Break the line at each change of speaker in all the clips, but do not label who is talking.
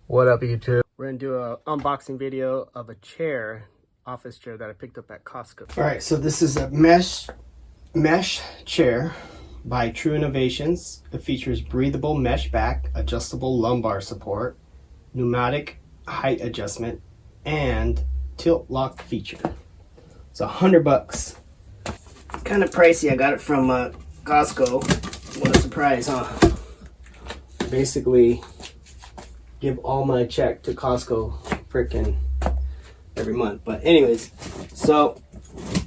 What up, YouTube? We're gonna do an unboxing video of a chair, office chair that I picked up at Costco. All right, so this is a mesh chair by True Innovations. It features breathable mesh back, adjustable lumbar support, pneumatic height adjustment, and tilt lock feature. It's $100. Kind of pricey. I got it from Costco. What a surprise, huh? Basically, give all my check to Costco freaking every month. But anyways, so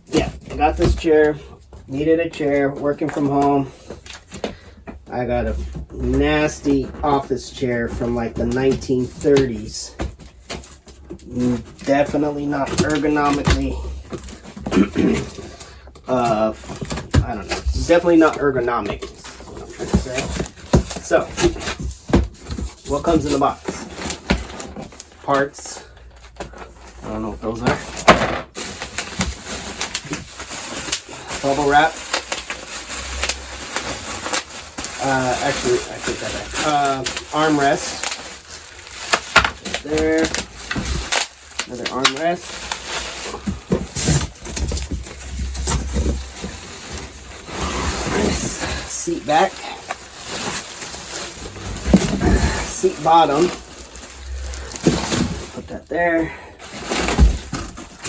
yeah, I got this chair. Needed a chair, working from home. I got a nasty office chair from like the 1930s. Definitely not ergonomically I don't know. Definitely not ergonomic, is what I'm trying to say. So, what comes in the box? Parts. I don't know what those are. Bubble wrap. Actually, I take that back. Armrest. Right there. Another armrest. Nice seat back. Seat bottom. Put that there.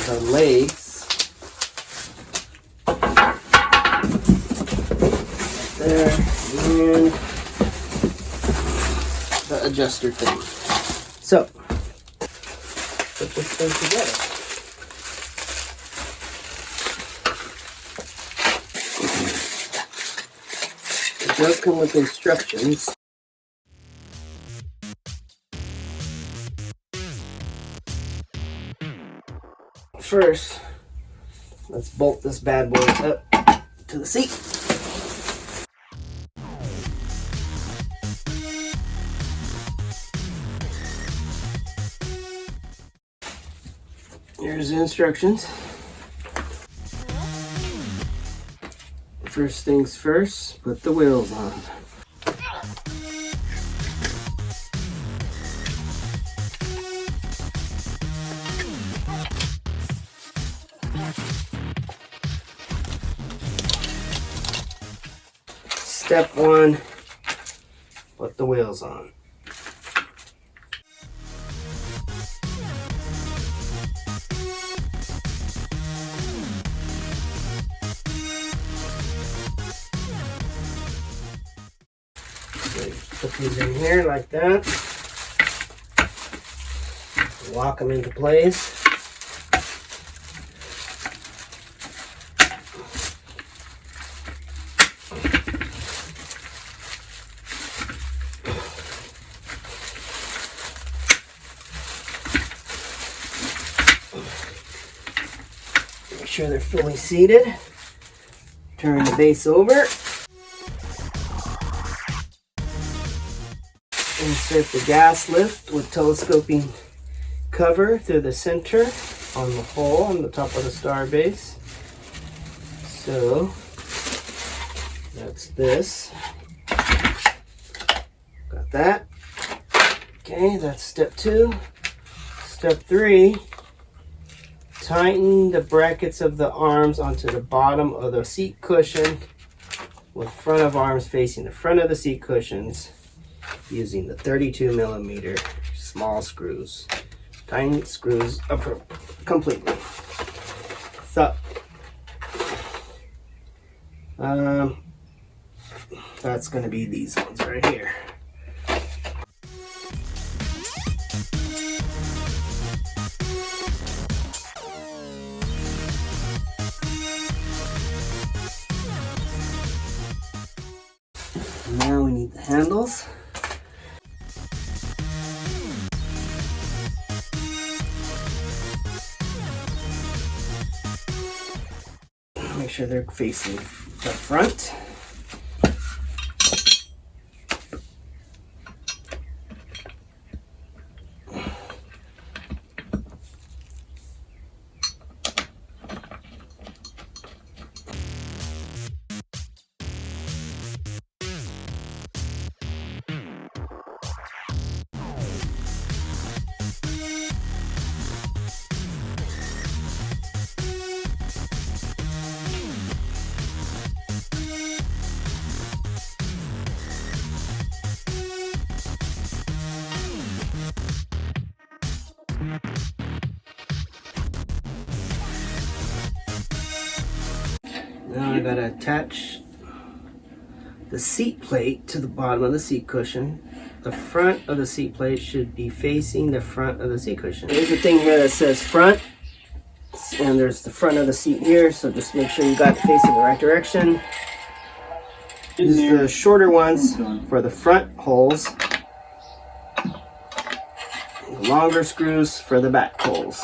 The legs. Right there. And the adjuster thing. So, put this thing together. It does come with instructions. First, let's bolt this bad boy up to the seat. Here's the instructions. First things first, put the wheels on. Step one, put the wheels on. Put these in here like that. Lock them into place. Make sure they're fully seated. Turn the base over. Insert the gas lift with telescoping cover through the center on the hole on the top of the star base. So that's this. Got that. Okay, that's step 2. Step 3, tighten the brackets of the arms onto the bottom of the seat cushion with front of arms facing the front of the seat cushions using the 32mm small screws. Tighten screws up completely. So, that's going to be these ones right here. Now we need the handles. Make sure they're facing the front. Now I gotta attach the seat plate to the bottom of the seat cushion. The front of the seat plate should be facing the front of the seat cushion. There's a thing here that says front, and there's the front of the seat here, so just make sure you got it facing the right direction. Use the shorter ones for the front holes, the longer screws for the back holes.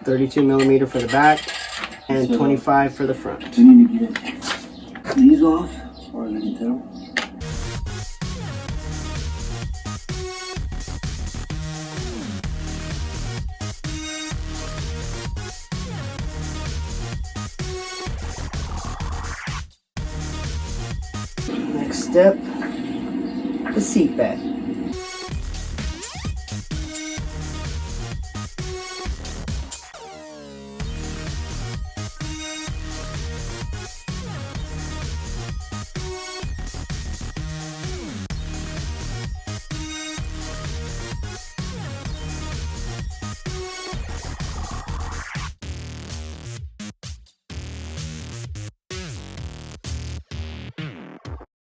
32 millimeter for the back and 25 for the front.
Do you need to get these off, or they can tell?
Next step, the seat back.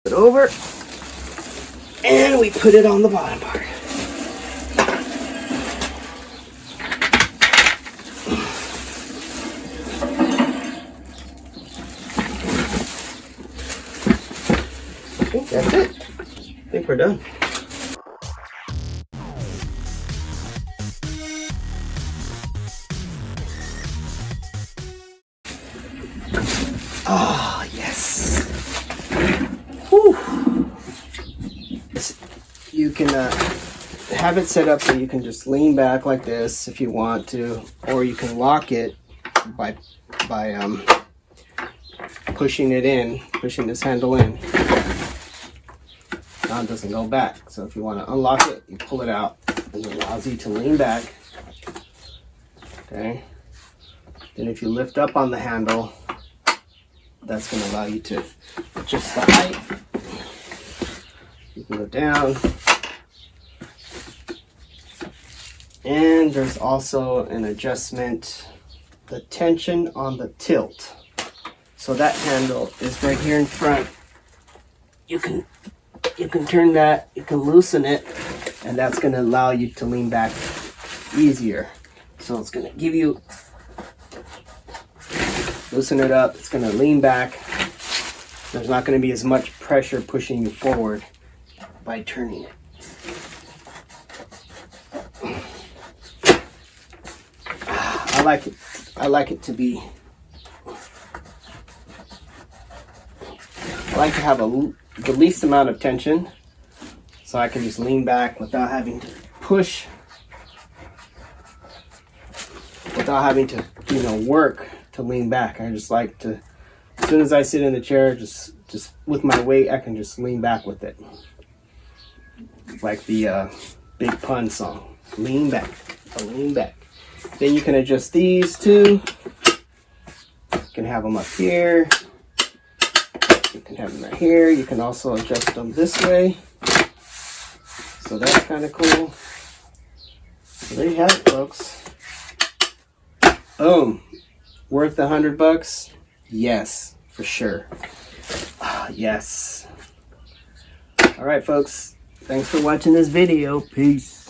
It over, and we put it on the bottom part. I think that's it. I think we're done. Oh, yes. Whew. You can have it set up so you can just lean back like this if you want to, or you can lock it by pushing it in, pushing this handle in. Now it doesn't go back. So if you want to unlock it, you pull it out, and it allows you to lean back. Okay. Then if you lift up on the handle, that's going to allow you to adjust the height. You can go down. And there's also an adjustment, the tension on the tilt. So that handle is right here in front. You can turn that, you can loosen it, and that's going to allow you to lean back easier. So it's going to give you, loosen it up, it's going to lean back. There's not going to be as much pressure pushing you forward by turning it. I like it to be, I like to have the least amount of tension, so I can just lean back without having to push, without having to, work to lean back. I just like to, as soon as I sit in the chair, just with my weight, I can just lean back with it. Like the Big Pun song, lean back, I lean back. Then you can adjust these too. You can have them up here. You can have them right here. You can also adjust them this way. So that's kind of cool. So there you have it, folks. Boom. Worth $100? Yes, for sure. Yes. All right, folks. Thanks for watching this video. Peace.